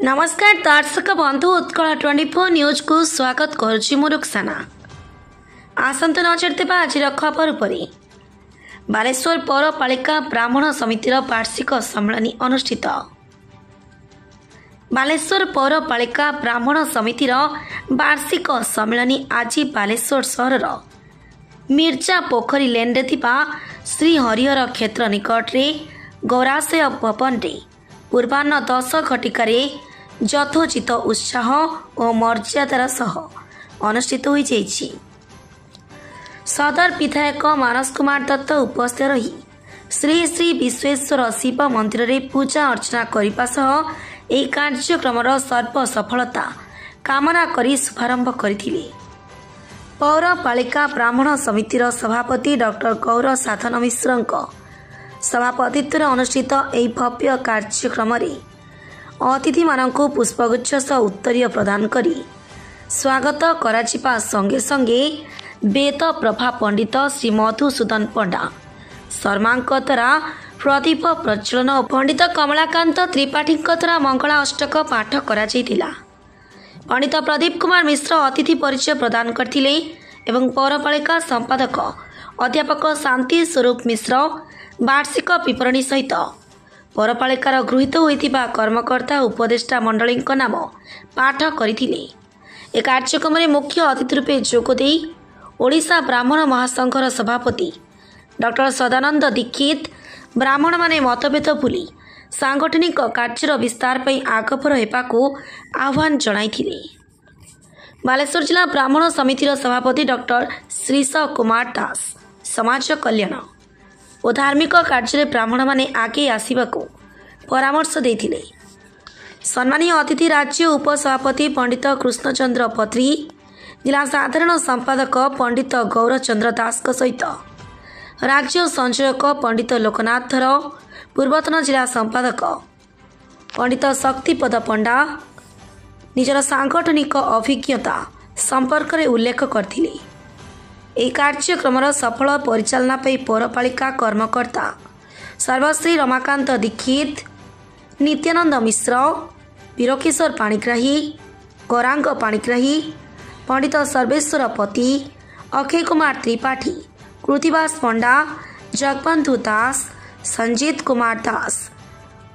नमस्कार दर्शक बंधु उत्कल 24 न्यूज को स्वागत करुच्ची मु रुक्साना। आसंतु नजर देवा आज खबर पर बालेश्वर पौरपालिका ब्राह्मण समितिर वार्षिक सम्मेलन अनुष्ठित। बालेश्वर पौरपालिका ब्राह्मण समितिर वार्षिक सम्मेलन आज बालेश्वर सहर मिर्जा पोखरी लेन रे श्री हरिहर क्षेत्र निकट रे गौराशय भवन रे पूर्वाह्न 10 घटिकार यथोचित उत्साह और मर्यादार सह अनुष्ठित हो जाइछि। सदर विधायक मानस कुमार दत्त उपस्थित रही श्री श्री विश्वेश्वर शिव मंदिर रे पूजा अर्चना करने सह यह कार्यक्रम सर्व सफलता कामना करी शुभारंभ करथिले। पौरपालिका ब्राह्मण समितिर सभापति डॉक्टर गौर साधन मिश्र सभापतित्व अनुष्ठित यह भव्य कार्यक्रम अतिथि मानक पुष्पगुच्छ सह उत्तरीय प्रदान करी स्वागत करा संगे संगे वेद प्रभा पंडित श्री मधुसूदन पंडा शर्मा द्वारा प्रदीप प्रज्वलन और पंडित कमलाकांत त्रिपाठी द्वारा मंगला अष्टक पाठ करा पंडित प्रदीप कुमार मिश्र अतिथि परिचय प्रदान करथिले एवं पौरपालिका संपादक अध्यापक शांति स्वरूप मिश्र वार्षिक विवरणी सहित पौरपालिकार गृहीत होइतिबा कर्मकर्ता उपदेष्टा मंडली नाम पाठ करथिले। ए कार्यक्रम में मुख्य अतिथि रूपे जोगदे ओडिशा ब्राह्मण महासंघर सभापति डॉक्टर सदानंद दीक्षित ब्राह्मण माने मतभेद भूली सांगठनिक कार्यर विस्तार पर आगभर हेबाकू आह्वान जणाइथिले। बालेश्वर जिला ब्राह्मण समितिर सभापति डॉक्टर श्रीश कुमार दास समाज कल्याण और धार्मिक कार्य ब्राह्मण माने आगे आसवाकू परामर्श देथिले। सम्मानीय अतिथि राज्य उपसभापति पंडित कृष्णचंद्र पत्री जिला साधारण संपादक पंडित गौरचंद्र दास सहित राज्य संयोजक पंडित लोकनाथ धर पूर्वतन जिला संपादक पंडित शक्तिपद पंडा निजर सांगठनिक अभिज्ञता संपर्क में उल्लेख करथिले। यह कार्यक्रम सफल परिचालना पे पौरपालिका कर्मकर्ता सर्वश्री रमाकांत दीक्षित नित्यानंद मिश्र वीरकिशोर पाणिग्राही गौरांग पाणिग्राही पंडित सर्वेश्वर पति अक्षय कुमार त्रिपाठी कृतिवास पंडा जगबंधु दास संजीत कुमार दास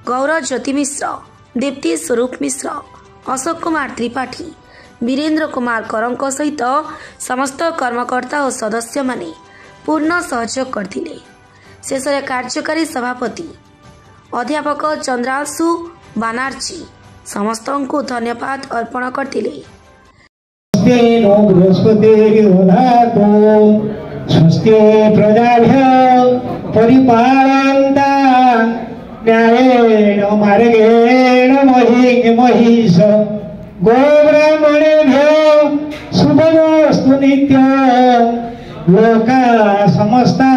गौर ज्योति मिश्र दीप्ति स्वरूप मिश्र अशोक कुमार त्रिपाठी वीरेंद्र कुमार करंक सहित समस्त कर्मकर्ता और सदस्य माने पूर्ण सहयोग करथिले। शेष कार्यकारी सभापति अध्यापक चंद्रांशु बानार्जी समस्त को धन्यवाद अर्पण करथिले। स्वस्ति प्रजाभ्य परिपालयन्ता न्यायेन मार्गेण महिष गोब्राह्मणेभ्यो शुभमस्तु नित्यं लोका समस्ता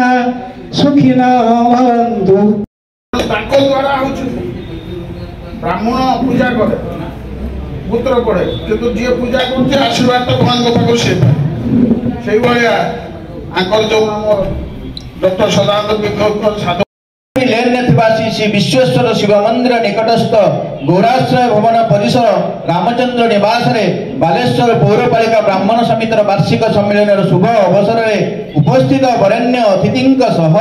सुखिनः भवन्तु। ताको द्वारा ब्राह्मण पूजा करे पुत्र पड़े किंतु जी पूजा करते आशीर्वाद तो भगवान पाक से भाया आंकर जो डॉक्टर सदानंद लेन श्री विश्वेश्वर शिव मंदिर निकटस्थ गौराश्रय भवन परिसर रामचंद्र निवास रे बालेश्वर पौरपालिका ब्राह्मण समितिर वार्षिक सम्मेलन शुभ अवसर में उपस्थित वरेण्य अतिथि सह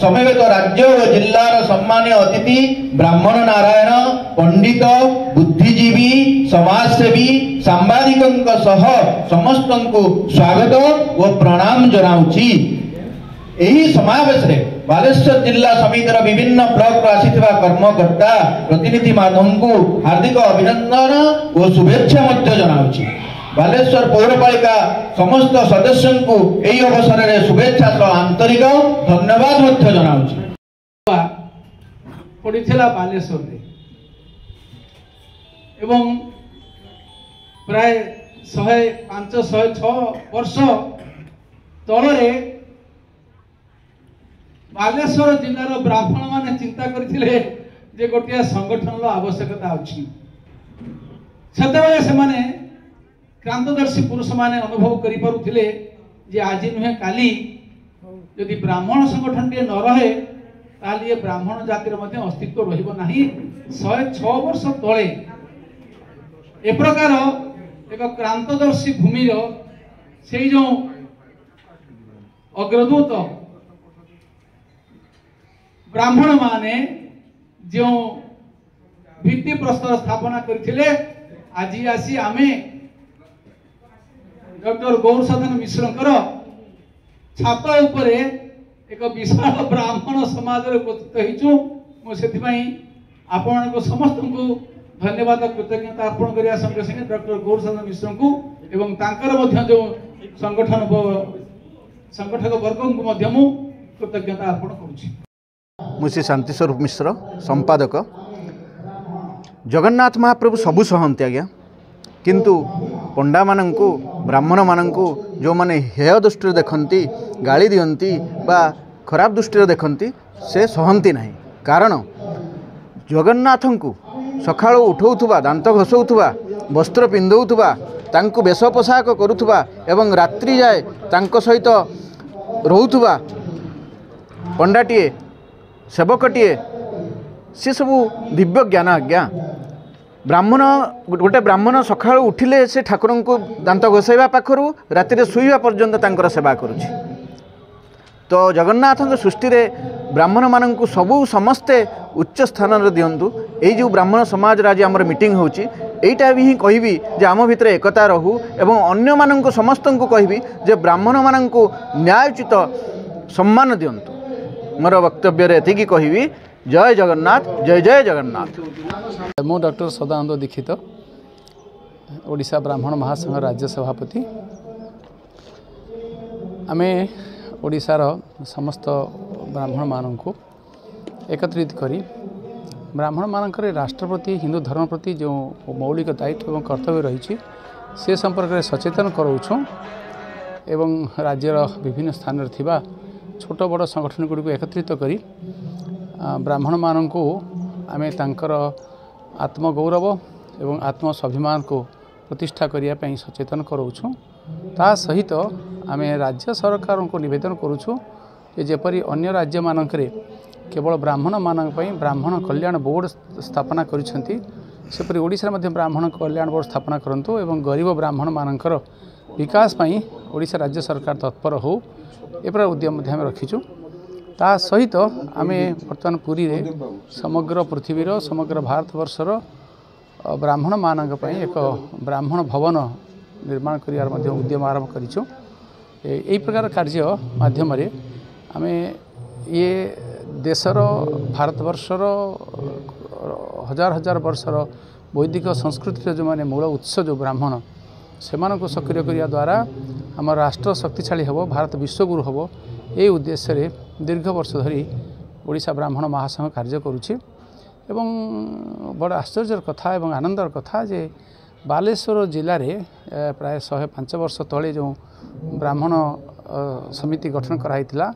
समवेत राज्य और जिलार सम्मान्य अतिथि ब्राह्मण नारायण पंडित बुद्धिजीवी समाजसेवी सांबादिक सह समस्त को स्वागत और प्रणाम जनाऊँगी। यही समावेश रे बालेश्वर जिला समितिर विभिन्न ब्लॉक आसीथिबा कर्मकर्ता प्रतिनिधि माध्यम को हार्दिक अभिनंदन और शुभेच्छा जनाऊँगी। बालेश्वर पौरपालिका समस्त सदस्य को यही अवसर में शुभेच्छा सह आंतरिक धन्यवाद जनाऊँगी। पड़ीला बालेश्वर एवं प्राय 105-106 वर्ष तल बालेश्वर जिलार ब्राह्मण माने चिंता करथिले जे गोटिया संगठन आवश्यकता अछि। से माने क्रांतदर्शी पुरुष माने अनुभव करि परुथिले जे आज नुहे काली यदि ब्राह्मण संगठन टे न रहे ताली ब्राह्मण जातिर अस्तित्व रहिबो नाही। 106 वर्ष तले ए प्रकार एक क्रांतदर्शी भूमि से जो अग्रदूत ब्राह्मण माने जो भित्ति प्रस्तर स्थापना करथिले आज आसी आमे डॉक्टर गौरसाधन मिश्रकर छात उपरे एक विशाल ब्राह्मण समाज उपस्थित होती आपण समस्त को धन्यवाद कृतज्ञता अर्पण करने संगे संगे डॉक्टर गौरसाधन मिश्र को एवं तांकर जो संगठक वर्ग को कृतज्ञता अर्पण करुछि। मुझे शांति स्वरूप मिश्र संपादक। जगन्नाथ महाप्रभु सबु सहंती आज्ञा किंतु पंडा मानंकु ब्राह्मण मानंकु जो माने हेय दृष्टि देखती गाली दियंती बा खराब दृष्टि देखती से सहंती नहीं। कारण जगन्नाथ को सकाळु उठाउथुबा दांत घसौथुबा वस्त्र पिंधौथुबा तांकु बेश पोशाक करुथुबा एवं रात्रि जाए तांको सहित रहुथुबा पंडाटीए सेवकटीए से सबू दिव्य ज्ञान आज्ञा। ब्राह्मण गोटे ब्राह्मण सकाळु उठिले से ठाकुर को दांत घसैवा पाखरु राति शुवा पर्यंत तांकर सेवा करुछि। तो जगन्नाथ सृष्टि रे ब्राह्मण मानक सबू समस्ते उच्च स्थान दिंतु। ये जो ब्राह्मण समाज आज आम मीटिंग होची यहीटा भी ही कहबी जे आम भितर एकता रहू एवं अन्य मानक समस्त को कहबी जे ब्राह्मण मानक न्यायोचित सम्मान दिंतु। मोर वक्तव्य एति कहबी जय जगन्नाथ जय जय जगन्नाथ। मु डॉक्टर सदानंद दीक्षित ओडिशा ब्राह्मण महासंघ राज्य सभापति। आमे ओडिशार समस्त ब्राह्मण मानक एकत्रित करी ब्राह्मण मानक राष्ट्र प्रति हिंदू धर्म प्रति जो मौलिक दायित्व एवं कर्तव्य रही से संपर्क में सचेतन कराऊँ एवं राज्यर विभिन्न स्थान में थिबा छोट बड़ संगठन गुड़ी एकत्रित करी ब्राह्मण मानक आमे तांकर आत्मगौरव एवं आत्मस्वाभिमान को प्रतिष्ठा करने सचेतन कराऊँ। ता सहित आमे राज्य सरकार को निवेदन करुछु जे जेपरी अन्य राज्य मानकरे केवल ब्राह्मण मानक पई ब्राह्मण कल्याण बोर्ड स्थापना करिसेंती सेपरी ओडिशा मध्ये ब्राह्मण कल्याण बोर्ड स्थापना करंतु एवं गरीब ब्राह्मण मानकर विकास पई ओडिशा राज्य सरकार तत्पर हो एपर उद्यम मध्ये हम रखिछु। ता सहित आमे वर्तमान पुरी रे समग्र पृथ्वीर समग्र भारतवर्षर ब्राह्मण मानक पई एक ब्राह्मण भवन निर्माण करियार मध्ये उद्यम आरंभ करिछु। यही प्रकार कार्य माध्यम आमे ये देशर भारतवर्षर हजार हजार वर्षर वैदिक संस्कृतिर जो माने मूल उत्स जो ब्राह्मण से सक्रिय करिया द्वारा आम राष्ट्र शक्तिशाली हेबो भारत विश्वगुरु हेबो ये उद्देश्य रे दीर्घ वर्ष धरी ओडिशा ब्राह्मण महासंघ कार्य करुछि। एवं बड़ आश्चर्यर कथा एवं आनंदर कथा जे बालेश्वर जिले में प्राय 105 वर्ष तले जो ब्राह्मण समिति गठन कराइथिला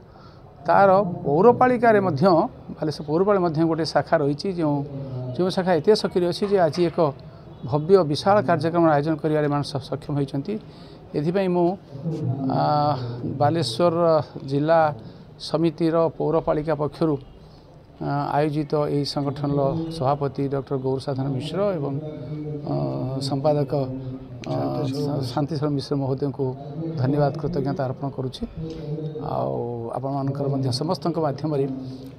तार पौरपालिका रे मध्य बालेश्वर पौरपालिका मध्य गोटे शाखा रही जो शाखा एत सक्रिय अच्छी जे आज एक भव्य विशाल कार्यक्रम आयोजन करिवारे सक्षम होइछंती। एथिपाई मु बालेश्वर जिला समितिर पौरपालिका पक्षरु आयोजित यही संगठन सभापति डॉक्टर गौरसाधन मिश्र एवं संपादक शांति स्वरूप मिश्र महोदय को धन्यवाद कृतज्ञता अर्पण करुछि। आपण समस्त माध्यम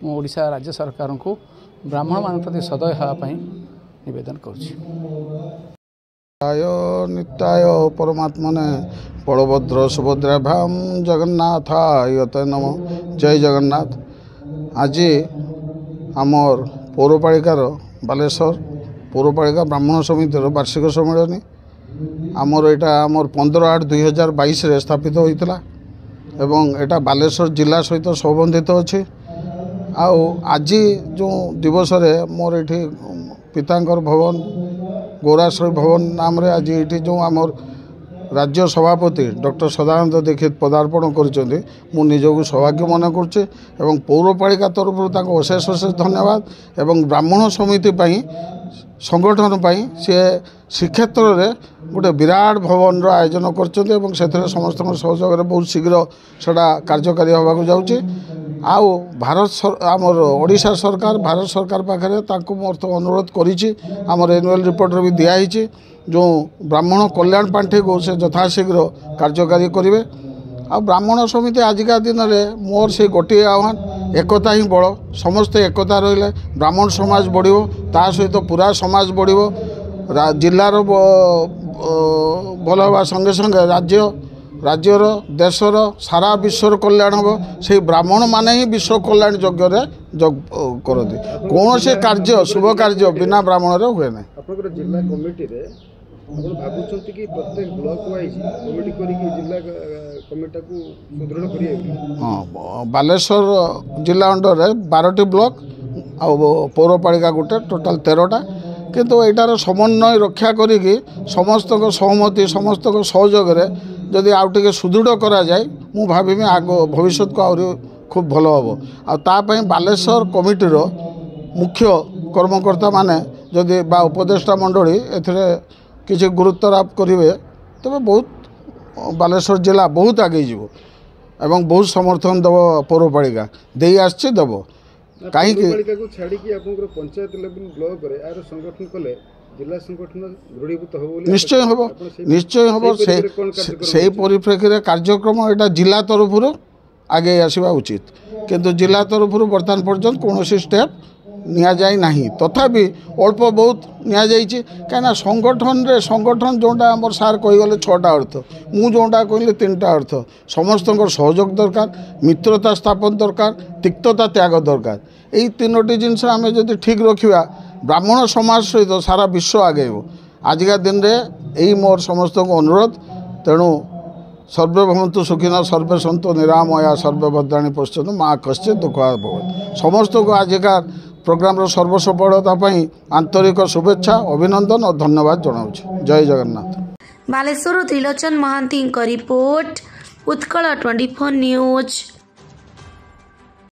ओडिशा राज्य सरकार को ब्राह्मण मान प्रति सदय होगापी निवेदन करुछि। नित्याय परमात्मने बलभद्र सुभद्राभ्याम जगन्नाथाय ते नमः। जय जगन्नाथ। आज आमर पौरपालिकार बालेश्वर पौरपालिका ब्राह्मण समितिर वार्षिक सम्मेलन आमर एटा आमर 15/8/2022 रे स्थापित होइतला एवं एटा बालेश्वर जिला सहित संबंधित अछि। आज जो दिवस रे मोर एठी पितांकर भवन गौराश्रय भवन नाम रे आज एठी जो आमर राज्य सभापति डॉक्टर सदानंद दीक्षित पदार्पण करछन्ती मु निजको सौभाग्य मन करछे एवं पौरपालिका तरफ अशेष अशेष धन्यवाद एवं ब्राह्मण समिति पई संगठन पई से श्रीक्षेत्र रे गोटे विराट भवन रो आयोजन करछन्ती एवं सेथरे समस्त सहयोग रे बहुत शीघ्र सेटा कार्यकारी होबाकू जाउची। भारत आमर ओडिशा सरकार भारत सरकार पाखे तांको मोर तो अनुरोध करिछि आमर एनुअल रिपोर्ट रे भी दिया हिछि जो ब्राह्मण कल्याण पांठि को से यथाशीघ्र कार्यकारी करेंगे। आ ब्राह्मण समिति आजिका दिन में मोर से गोटे आह्वान एकता ही बड़ समस्ते एकता रहिले ब्राह्मण समाज बढ़िबो ता सहित पूरा समाज बढ़िबो जिलार भल हवा संगे संगे राज्यर देशर सारा विश्वर कल्याण हम से ब्राह्मण माने ही विश्व कल्याण यज्ञ करती कौन से कार्य शुभ कार्य बिना ब्राह्मण हुए ना। जिला कमिटी रे आपण भाबुछंती कि प्रत्येक ब्लॉक वाइज कमिटी करी कि जिला कमिटी को सुदृढ़ करिए। हां बालेश्वर जिला अंडर रे 12टी ब्लॉक आ पौरपालिका गोटे टोटाल 13टा किंतु एटार समन्वय रक्षा करी समस्त को सहमति समस्त को सहयोग रे जदि आउ टिके सुदृढ़ करा जाए मु भाबिमी आग भविष्य को आउरी खूब भल हम आ बालेश्वर कमिटीर मुख्य कर्मकर्ता माने जदि बा उपदेष्टा मंडली एथिरे किसी गुरुत्वारोप करेंगे तबे बहुत बालेश्वर जिला बहुत आगे जीव एवं बहुत समर्थन दब पौरपालिका दे आसछि दब कहीं छाड़ी पंचायत लेवल ब्लॉक रे आरो संगठन कले जिला संगठन दृढ़ीभूत हो निश्चय हम से परिप्रेक्षी कार्यक्रम यहाँ जिला तरफ आगे आसवा उचित किंतु जिला तरफ बर्तमान पर्यंत कौन स्टेप निया जाई नहीं तथापि अल्प बहुत निया जाइए कहीं संगठन जोटा आम सार कहीगले 6टा अर्थ मु जोटा कहली 3टा अर्थ समस्त सहयोग दरकार मित्रता स्थापन दरकार तिक्तता त्याग दरकार यही 3टी जिनस आम जब ठीक रखा ब्राह्मण समाज सहित सारा विश्व आगेब आजिका दिन में यही मोर समस्त को अनुरोध तेणु सर्वे भवन्तु सुखिनः सर्वे सन्तु निरामया सर्वे भद्राणि पश्यन्तु माँ कश्चित् दुःखात् भवेत् समस्त को आजिका प्रोग्राम सर्वसफलता आंतरिक शुभेच्छा अभिनंदन और धन्यवाद जनाऊँ। जय जगन्नाथ। Baleshwar Trilochan Mahanti report Utkal 24 news.